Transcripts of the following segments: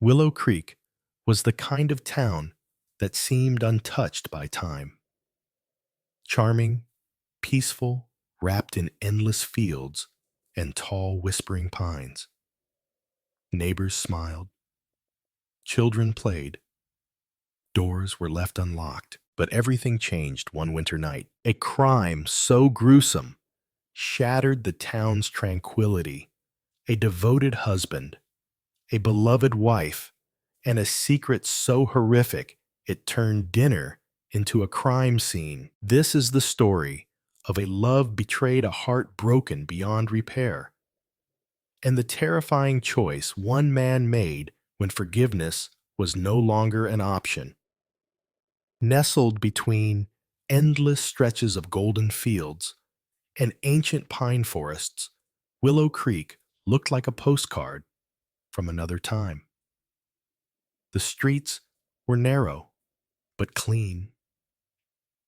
Willow Creek was the kind of town that seemed untouched by time. Charming, peaceful, wrapped in endless fields and tall whispering pines. Neighbors smiled, children played, doors were left unlocked. But everything changed one winter night. A crime so gruesome shattered the town's tranquility. A devoted husband, a beloved wife, and a secret so horrific it turned dinner into a crime scene. This is the story of a love betrayed, a heart broken beyond repair, and the terrifying choice one man made when forgiveness was no longer an option. Nestled between endless stretches of golden fields and ancient pine forests, Willow Creek looked like a postcard from another time. The streets were narrow, but clean.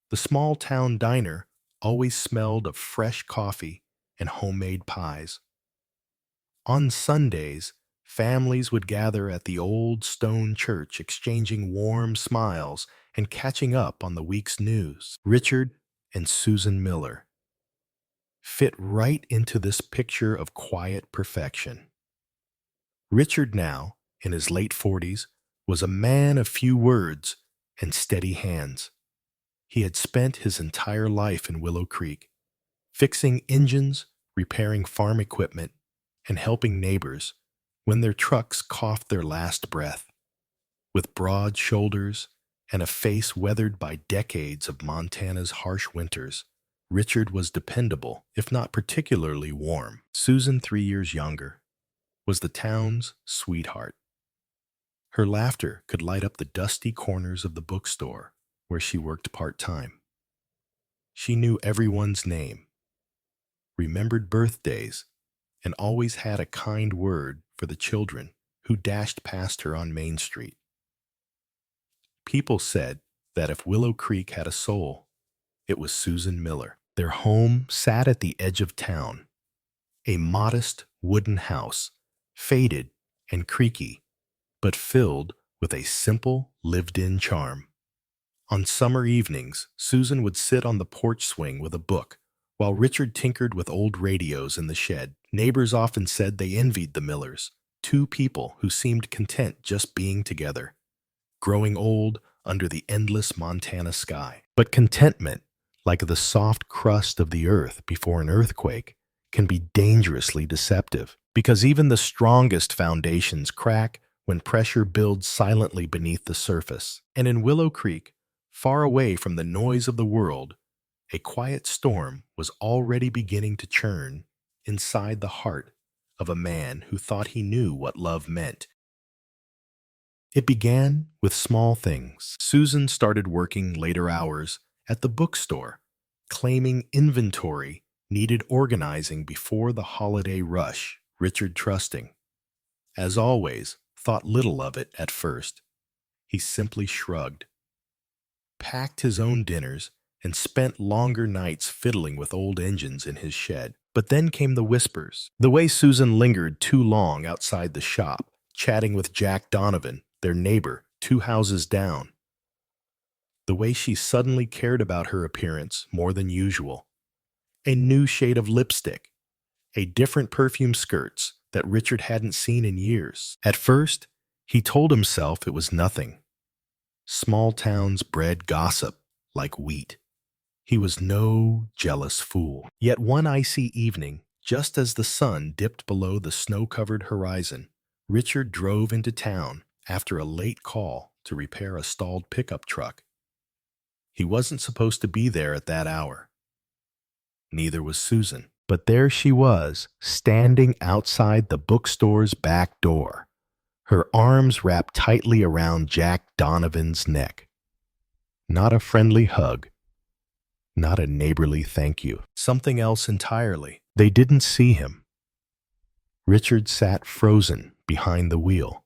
The small town diner always smelled of fresh coffee and homemade pies. On Sundays, families would gather at the old stone church, exchanging warm smiles and catching up on the week's news. Richard and Susan Miller fit right into this picture of quiet perfection. Richard, now in his late 40s, was a man of few words and steady hands. He had spent his entire life in Willow Creek, fixing engines, repairing farm equipment, and helping neighbors when their trucks coughed their last breath. With broad shoulders and a face weathered by decades of Montana's harsh winters, Richard was dependable, if not particularly warm. Susan, 3 years younger, was the town's sweetheart. Her laughter could light up the dusty corners of the bookstore where she worked part-time. She knew everyone's name, remembered birthdays, and always had a kind word for the children who dashed past her on Main Street. People said that if Willow Creek had a soul, it was Susan Miller. Their home sat at the edge of town, a modest wooden house, faded and creaky, but filled with a simple, lived-in charm. On summer evenings, Susan would sit on the porch swing with a book, while Richard tinkered with old radios in the shed. Neighbors often said they envied the Millers, two people who seemed content just being together, growing old under the endless Montana sky. But contentment, like the soft crust of the earth before an earthquake, can be dangerously deceptive, because even the strongest foundations crack when pressure builds silently beneath the surface. And in Willow Creek, far away from the noise of the world, a quiet storm was already beginning to churn inside the heart of a man who thought he knew what love meant. It began with small things. Susan started working later hours at the bookstore, claiming inventory needed organizing before the holiday rush. Richard, trusting, as always, thought little of it at first. He simply shrugged, packed his own dinners, and spent longer nights fiddling with old engines in his shed. But then came the whispers. The way Susan lingered too long outside the shop, chatting with Jack Donovan, their neighbor, 2 houses down. The way she suddenly cared about her appearance more than usual. A new shade of lipstick, a different perfume skirts that Richard hadn't seen in years. At first, he told himself it was nothing. Small towns bred gossip like wheat. He was no jealous fool. Yet one icy evening, just as the sun dipped below the snow-covered horizon, Richard drove into town after a late call to repair a stalled pickup truck. He wasn't supposed to be there at that hour. Neither was Susan. But there she was, standing outside the bookstore's back door, her arms wrapped tightly around Jack Donovan's neck. Not a friendly hug, not a neighborly thank you. Something else entirely. They didn't see him. Richard sat frozen behind the wheel,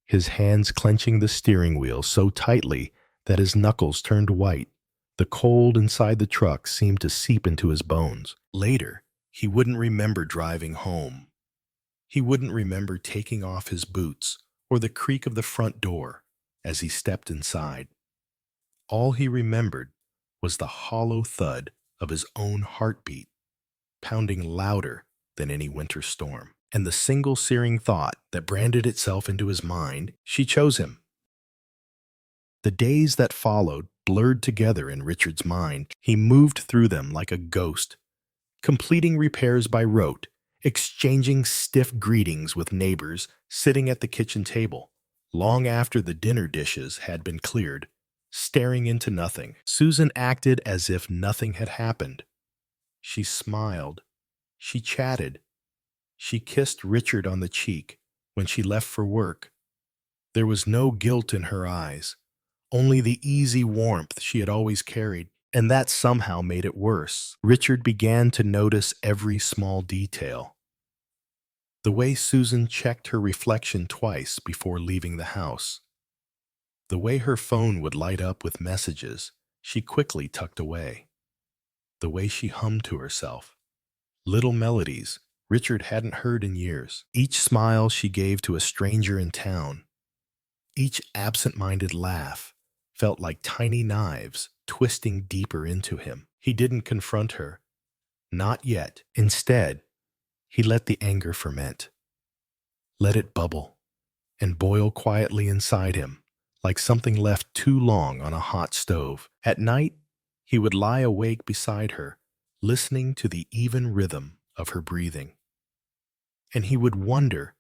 his hands clenching the steering wheel so tightly that his knuckles turned white. The cold inside the truck seemed to seep into his bones. Later, he wouldn't remember driving home. He wouldn't remember taking off his boots or the creak of the front door as he stepped inside. All he remembered was the hollow thud of his own heartbeat, pounding louder than any winter storm. And the single searing thought that branded itself into his mind, she chose him. The days that followed blurred together in Richard's mind. He moved through them like a ghost, completing repairs by rote, exchanging stiff greetings with neighbors sitting at the kitchen table, long after the dinner dishes had been cleared, staring into nothing. Susan acted as if nothing had happened. She smiled. She chatted. She kissed Richard on the cheek when she left for work. There was no guilt in her eyes, only the easy warmth she had always carried, and that somehow made it worse. Richard began to notice every small detail. The way Susan checked her reflection twice before leaving the house. The way her phone would light up with messages she quickly tucked away. The way she hummed to herself. Little melodies Richard hadn't heard in years. Each smile she gave to a stranger in town. Each absent-minded laugh felt like tiny knives twisting deeper into him. He didn't confront her. Not yet. Instead, he let the anger ferment. Let it bubble and boil quietly inside him, like something left too long on a hot stove. At night, he would lie awake beside her, listening to the even rhythm of her breathing. And he would wonder,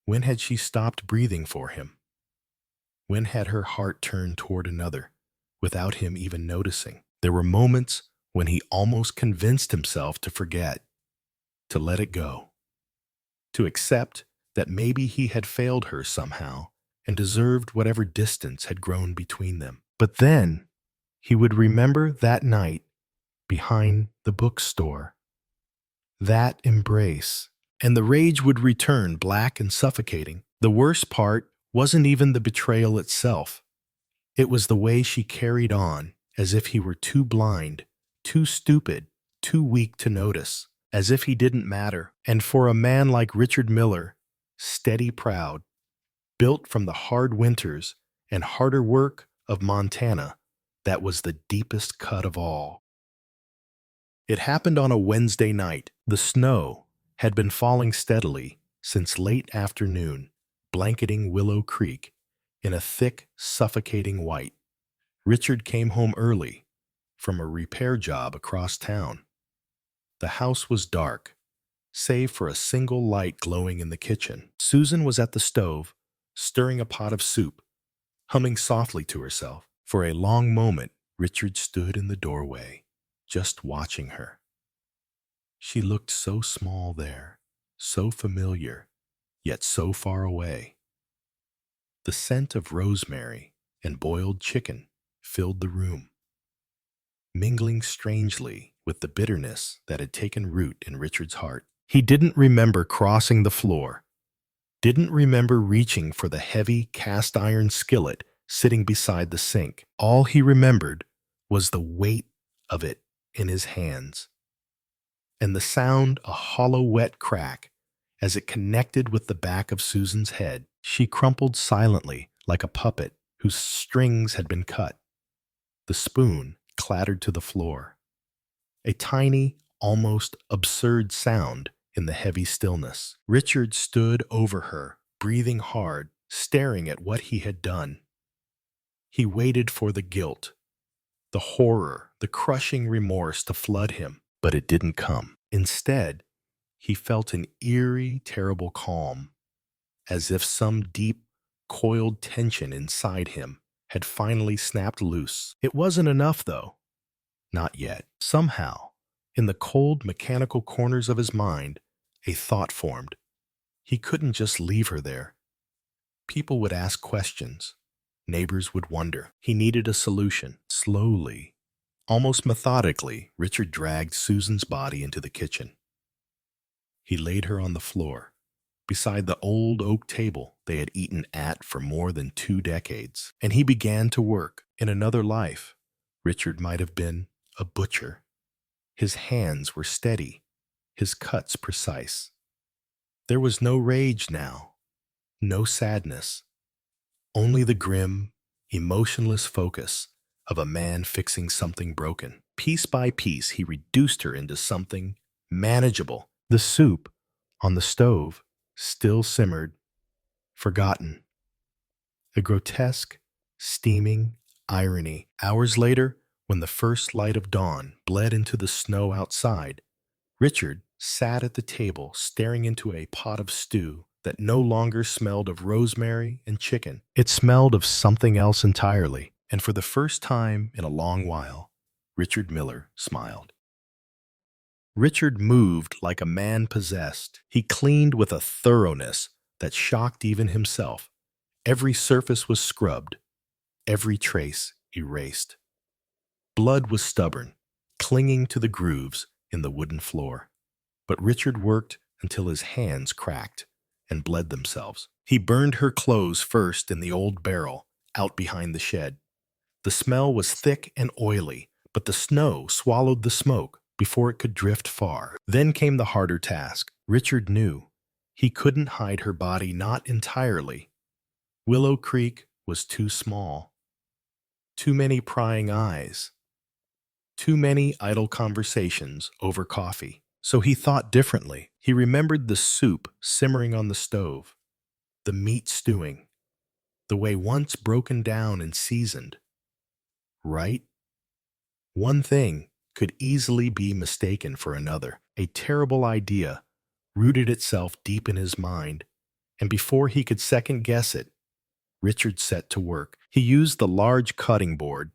when had she stopped breathing for him? When had her heart turned toward another, without him even noticing? There were moments when he almost convinced himself to forget, to let it go, to accept that maybe he had failed her somehow and deserved whatever distance had grown between them. But then he would remember that night behind the bookstore, that embrace, and the rage would return, black and suffocating. The worst part wasn't even the betrayal itself. It was the way she carried on, as if he were too blind, too stupid, too weak to notice, as if he didn't matter. And for a man like Richard Miller, steady proud, built from the hard winters and harder work of Montana, that was the deepest cut of all. It happened on a Wednesday night. The snow had been falling steadily since late afternoon, blanketing Willow Creek in a thick, suffocating white. Richard came home early from a repair job across town. The house was dark, save for a single light glowing in the kitchen. Susan was at the stove, stirring a pot of soup, humming softly to herself. For a long moment, Richard stood in the doorway, just watching her. She looked so small there, so familiar, yet so far away. The scent of rosemary and boiled chicken filled the room, mingling strangely with the bitterness that had taken root in Richard's heart. He didn't remember crossing the floor, didn't remember reaching for the heavy cast-iron skillet sitting beside the sink. All he remembered was the weight of it in his hands, and the sound a hollow wet crack as it connected with the back of Susan's head. She crumpled silently like a puppet whose strings had been cut. The spoon clattered to the floor, a tiny, almost absurd sound in the heavy stillness. Richard stood over her, breathing hard, staring at what he had done. He waited for the guilt, the horror, the crushing remorse to flood him, but it didn't come. Instead, he felt an eerie, terrible calm, as if some deep, coiled tension inside him had finally snapped loose. It wasn't enough, though. Not yet. Somehow, in the cold, mechanical corners of his mind, a thought formed. He couldn't just leave her there. People would ask questions. Neighbors would wonder. He needed a solution. Slowly, almost methodically, Richard dragged Susan's body into the kitchen. He laid her on the floor, beside the old oak table they had eaten at for more than 2 decades, and he began to work. In another life, Richard might have been a butcher. His hands were steady, his cuts precise. There was no rage now, No sadness, only the grim, emotionless focus of a man fixing something broken. Piece by piece, he reduced her into something manageable. The soup on the stove still simmered, forgotten. A grotesque, steaming irony. Hours later, when the first light of dawn bled into the snow outside, Richard sat at the table staring into a pot of stew that no longer smelled of rosemary and chicken. It smelled of something else entirely, and for the first time in a long while, Richard Miller smiled. Richard moved like a man possessed. He cleaned with a thoroughness that shocked even himself. Every surface was scrubbed, every trace erased. Blood was stubborn, clinging to the grooves in the wooden floor. But Richard worked until his hands cracked and bled themselves. He burned her clothes first in the old barrel out behind the shed. The smell was thick and oily, but the snow swallowed the smoke before it could drift far. Then came the harder task. Richard knew he couldn't hide her body, not entirely. Willow Creek was too small. Too many prying eyes. Too many idle conversations over coffee. So he thought differently. He remembered the soup simmering on the stove, the meat stewing, the way once broken down and seasoned. Right? One thing could easily be mistaken for another. A terrible idea rooted itself deep in his mind, and before he could second guess it, Richard set to work. He used the large cutting board,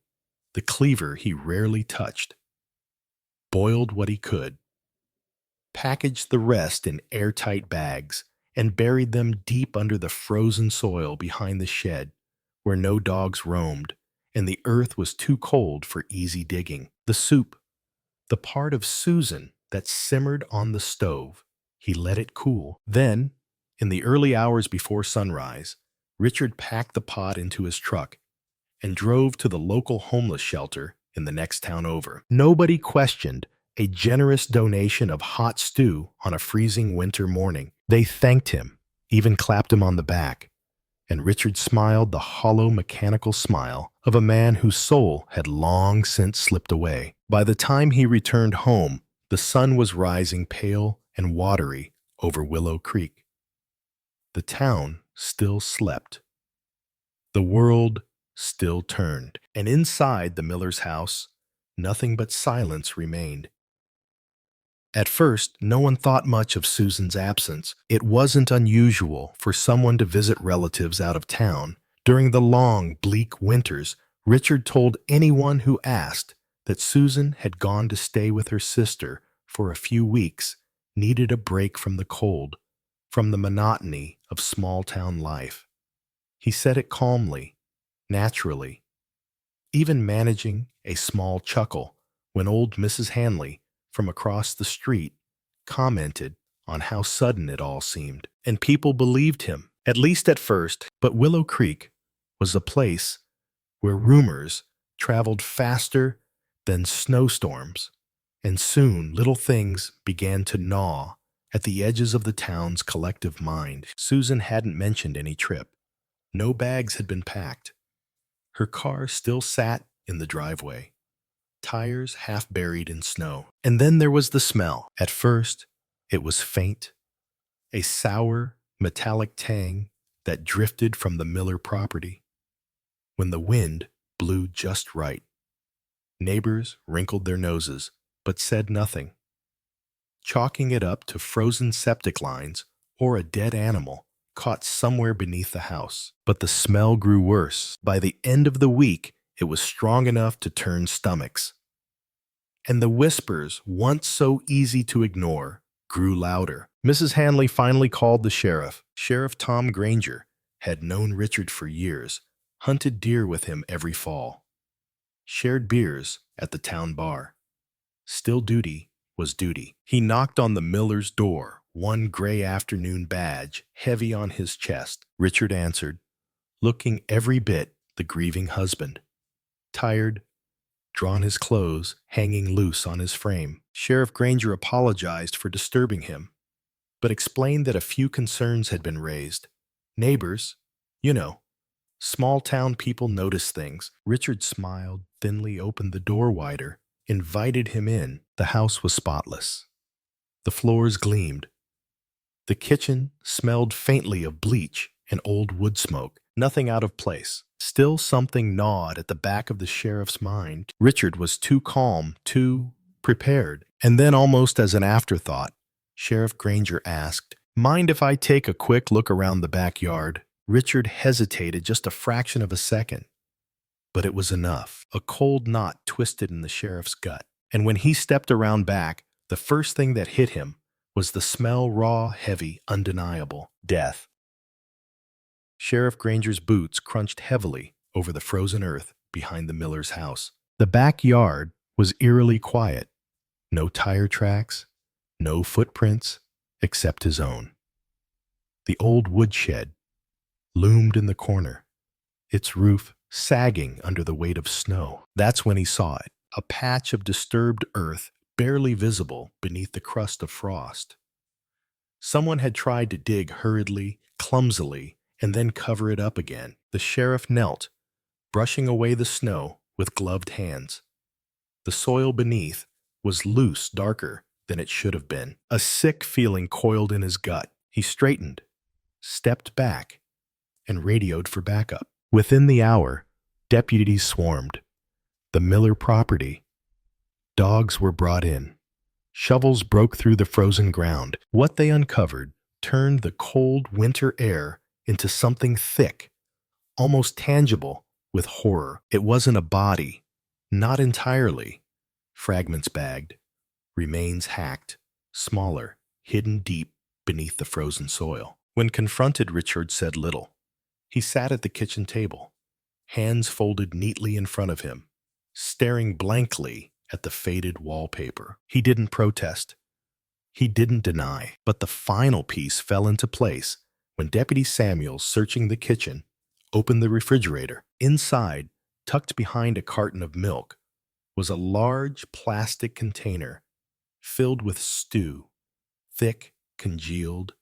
the cleaver he rarely touched, boiled what he could, packaged the rest in airtight bags, and buried them deep under the frozen soil behind the shed, where no dogs roamed, and the earth was too cold for easy digging. The soup, the part of Susan that simmered on the stove, he let it cool. Then, in the early hours before sunrise, Richard packed the pot into his truck and drove to the local homeless shelter in the next town over. Nobody questioned a generous donation of hot stew on a freezing winter morning. They thanked him, even clapped him on the back, and Richard smiled the hollow mechanical smile of a man whose soul had long since slipped away. By the time he returned home, the sun was rising pale and watery over Willow Creek. The town still slept. The world still turned, and inside the miller's house, nothing but silence remained. At first, no one thought much of Susan's absence. It wasn't unusual for someone to visit relatives out of town. During the long, bleak winters, Richard told anyone who asked that Susan had gone to stay with her sister for a few weeks, needed a break from the cold, from the monotony of small-town life. He said it calmly, naturally, even managing a small chuckle when old Mrs. Hanley, from across the street, commented on how sudden it all seemed. And people believed him, at least at first. But Willow Creek was a place where rumors traveled faster than snowstorms, and soon little things began to gnaw at the edges of the town's collective mind. Susan hadn't mentioned any trip. No bags had been packed. Her car still sat in the driveway, tires half buried in snow. And then there was the smell. At first, it was faint, a sour, metallic tang that drifted from the Miller property. When the wind blew just right, neighbors wrinkled their noses, but said nothing, chalking it up to frozen septic lines or a dead animal caught somewhere beneath the house. But the smell grew worse. By the end of the week, it was strong enough to turn stomachs. And the whispers, once so easy to ignore, grew louder. Mrs. Hanley finally called the sheriff. Sheriff Tom Granger had known Richard for years, hunted deer with him every fall, shared beers at the town bar. Still duty was duty. He knocked on the miller's door, one gray afternoon badge heavy on his chest. Richard answered, looking every bit the grieving husband, tired, drawn his clothes hanging loose on his frame. Sheriff Granger apologized for disturbing him, but explained that a few concerns had been raised. Neighbors, you know, small town people notice things. Richard smiled, thinly opened the door wider, invited him in. The house was spotless. The floors gleamed. The kitchen smelled faintly of bleach and old wood smoke. Nothing out of place. Still something gnawed at the back of the sheriff's mind. Richard was too calm, too prepared. And then, almost as an afterthought, Sheriff Granger asked, "Mind if I take a quick look around the backyard?" Richard hesitated just a fraction of a second, but it was enough. A cold knot twisted in the sheriff's gut. And when he stepped around back, the first thing that hit him was the smell, raw, heavy, undeniable. Death. Sheriff Granger's boots crunched heavily over the frozen earth behind the miller's house. The backyard was eerily quiet. No tire tracks, no footprints, except his own. The old woodshed loomed in the corner, its roof sagging under the weight of snow. That's when he saw it, a patch of disturbed earth barely visible beneath the crust of frost. Someone had tried to dig hurriedly, clumsily, and then cover it up again. The sheriff knelt, brushing away the snow with gloved hands. The soil beneath was loose, darker than it should have been. A sick feeling coiled in his gut. He straightened, stepped back, and radioed for backup. Within the hour, deputies swarmed. The Miller property. Dogs were brought in. Shovels broke through the frozen ground. What they uncovered turned the cold winter air into something thick, almost tangible, with horror. It wasn't a body, not entirely. Fragments bagged, remains hacked, smaller, hidden deep beneath the frozen soil. When confronted, Richard said little. He sat at the kitchen table, hands folded neatly in front of him, staring blankly at the faded wallpaper. He didn't protest. He didn't deny. But the final piece fell into place when Deputy Samuels, searching the kitchen, opened the refrigerator. Inside, tucked behind a carton of milk, was a large plastic container filled with stew, thick, congealed,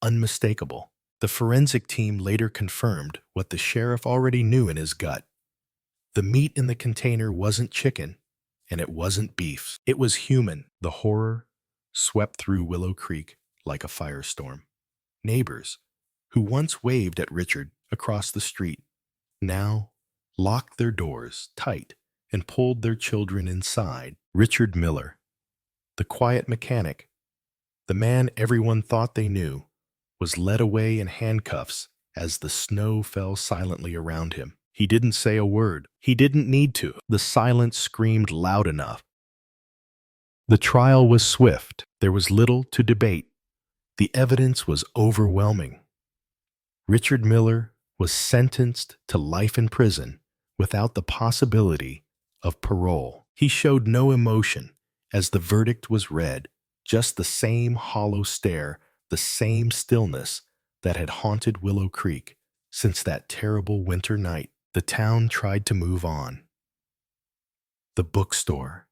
unmistakable. The forensic team later confirmed what the sheriff already knew in his gut. The meat in the container wasn't chicken, and it wasn't beef. It was human. The horror swept through Willow Creek like a firestorm. Neighbors, who once waved at Richard across the street, now locked their doors tight and pulled their children inside. Richard Miller, the quiet mechanic, the man everyone thought they knew, was led away in handcuffs as the snow fell silently around him. He didn't say a word. He didn't need to. The silence screamed loud enough. The trial was swift. There was little to debate. The evidence was overwhelming. Richard Miller was sentenced to life in prison without the possibility of parole. He showed no emotion as the verdict was read, just the same hollow stare, the same stillness that had haunted Willow Creek since that terrible winter night. The town tried to move on. The bookstore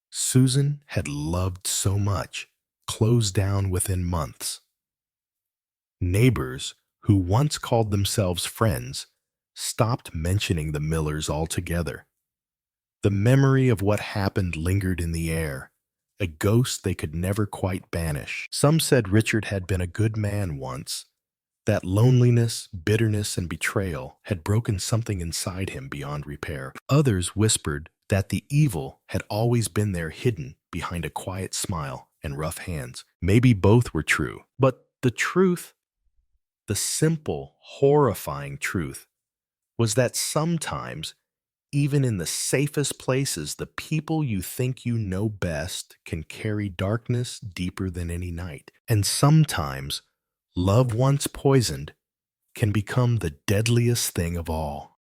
Susan had loved so much closed down within months. Neighbors who once called themselves friends stopped mentioning the Millers altogether. The memory of what happened lingered in the air, a ghost they could never quite banish. Some said Richard had been a good man once. That loneliness, bitterness, and betrayal had broken something inside him beyond repair. Others whispered that the evil had always been there, hidden behind a quiet smile and rough hands. Maybe both were true, but the truth, the simple, horrifying truth, was that sometimes, even in the safest places, the people you think you know best can carry darkness deeper than any night. And sometimes, love once poisoned can become the deadliest thing of all.